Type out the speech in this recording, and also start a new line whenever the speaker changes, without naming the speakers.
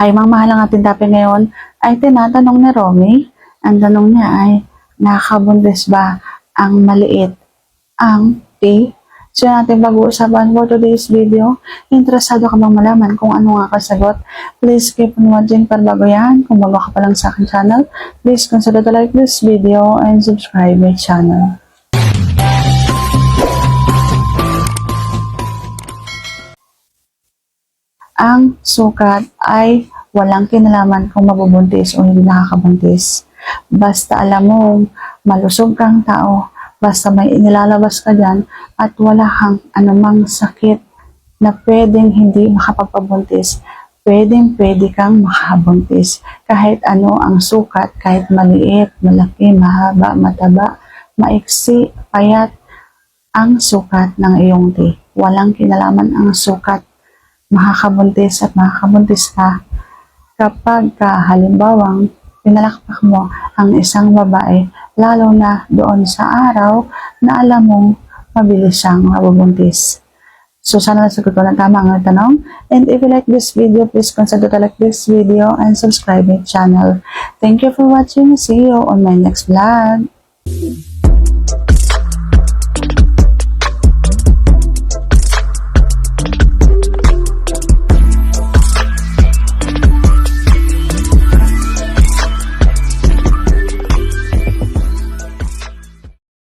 Ay, mga mahal ang ating topic ngayon ay tinatanong ni Romy. Ang tanong niya ay, nakakabuntis ba ang maliit ang T? So natin pag-uusapan for today's video. Interesado ka bang malaman kung ano nga kasagot? Please keep on watching para bago yan. Kung bago ka pa lang sa akin channel, please consider to like this video and subscribe my channel. Ang sukat ay walang kinalaman kung mabubuntis o hindi nakakabuntis. Basta alam mo, malusog kang tao, basta may inilalabas ka dyan at wala kang anumang sakit na pwedeng hindi makapagpabuntis, pwede kang makabuntis. Kahit ano ang sukat, kahit maliit, malaki, mahaba, mataba, maiksi, payat, ang sukat ng iyong T. Walang kinalaman ang sukat. Makakabuntis at makakabuntis ka kapag halimbawang pinalakpak mo ang isang babae, lalo na doon sa araw na alam mong mabilis siyang mabubuntis. So sana nasagot ko ng tama ang tanong. And if you like this video, please consider to like this video and subscribe my channel. Thank you for watching. See you on my next vlog.